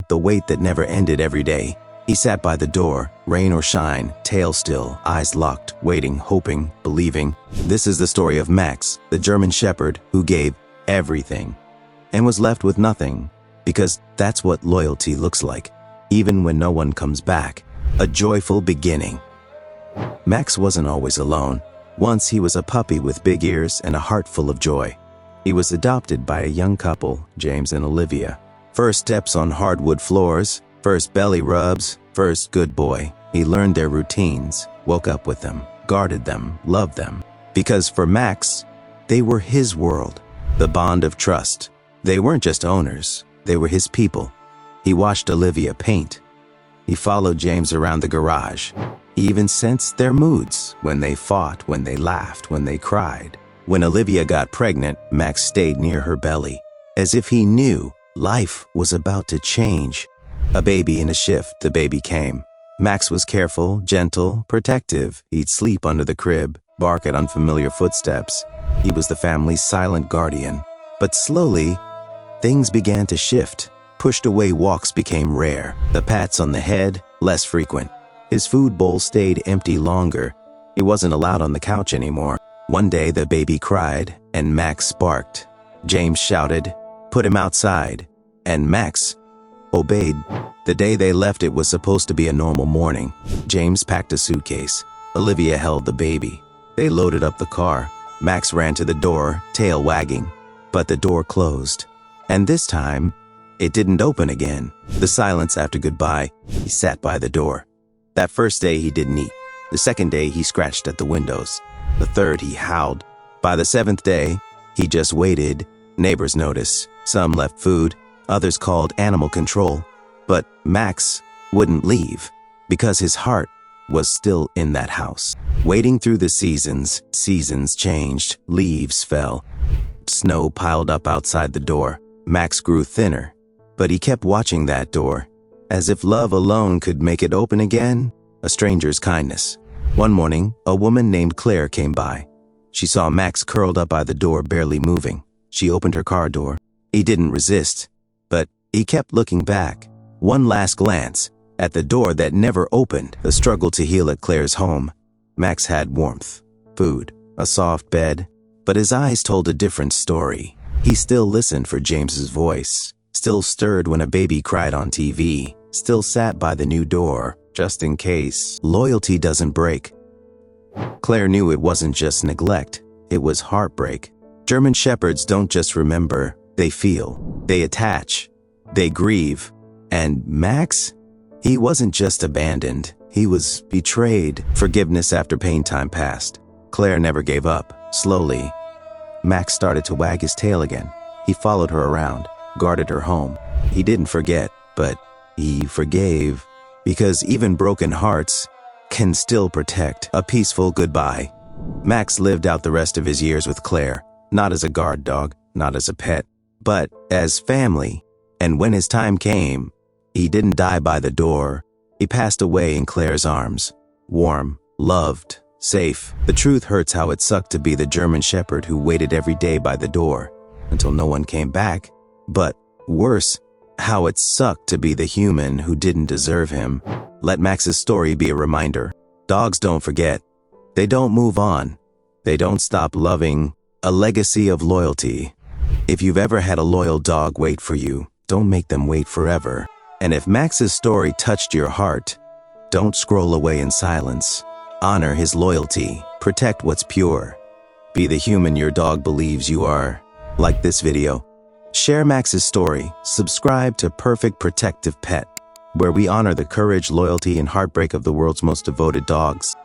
the wait that never ended every day. He sat by the door, rain or shine, tail still, eyes locked, waiting, hoping, believing. This is the story of Max, the German Shepherd who gave everything and was left with nothing, because that's what loyalty looks like, even when no one comes back. A joyful beginning. Max wasn't always alone. Once he was a puppy with big ears and a heart full of joy. He was adopted by a young couple, James and Olivia. First steps on hardwood floors, first belly rubs, first good boy. He learned their routines, woke up with them, guarded them, loved them. Because for Max, they were his world, the bond of trust. They weren't just owners, they were his people. He watched Olivia paint. He followed James around the garage. He even sensed their moods, when they fought, when they laughed, when they cried. When Olivia got pregnant, Max stayed near her belly, as if he knew life was about to change. A baby in a shift, the baby came. Max was careful, gentle, protective. He'd sleep under the crib, bark at unfamiliar footsteps. He was the family's silent guardian. But slowly, things began to shift. Pushed away walks became rare. The pats on the head, less frequent. His food bowl stayed empty longer. He wasn't allowed on the couch anymore. One day the baby cried, and Max barked. James shouted, "Put him outside," and Max obeyed. The day they left, it was supposed to be a normal morning. James packed a suitcase. Olivia held the baby. They loaded up the car. Max ran to the door, tail wagging. But the door closed. And this time, it didn't open again. The silence after goodbye, he sat by the door. That first day he didn't eat. The second day he scratched at the windows. The third he howled. By the seventh day, he just waited. Neighbors noticed. Some left food. Others called animal control. But Max wouldn't leave because his heart was still in that house. Waiting through the seasons changed. Leaves fell. Snow piled up outside the door. Max grew thinner, but he kept watching that door, as if love alone could make it open again. A stranger's kindness. One morning, a woman named Claire came by. She saw Max curled up by the door, barely moving. She opened her car door. He didn't resist, but he kept looking back. One last glance at the door that never opened. The struggle to heal at Claire's home. Max had warmth, food, a soft bed, but his eyes told a different story. He still listened for James's voice, still stirred when a baby cried on TV, still sat by the new door, just in case. Loyalty doesn't break. Claire knew it wasn't just neglect, it was heartbreak. German Shepherds don't just remember, they feel, they attach, they grieve. And Max? He wasn't just abandoned, he was betrayed. Forgiveness after pain time passed. Claire never gave up. Slowly, Max started to wag his tail again. He followed her around, guarded her home. He didn't forget, but he forgave. Because even broken hearts can still protect. A peaceful goodbye. Max lived out the rest of his years with Claire, not as a guard dog, not as a pet, but as family. And when his time came, he didn't die by the door. He passed away in Claire's arms, warm, loved, safe. The truth hurts how it sucked to be the German Shepherd who waited every day by the door until no one came back. But worse, how it sucked to be the human who didn't deserve him. Let Max's story be a reminder. Dogs don't forget. They don't move on. They don't stop loving. A legacy of loyalty. If you've ever had a loyal dog wait for you, don't make them wait forever. And if Max's story touched your heart, don't scroll away in silence. Honor his loyalty. Protect what's pure. Be the human your dog believes you are. Like this video. Share Max's story. Subscribe to Perfect Protective Pet, where we honor the courage, loyalty, and heartbreak of the world's most devoted dogs.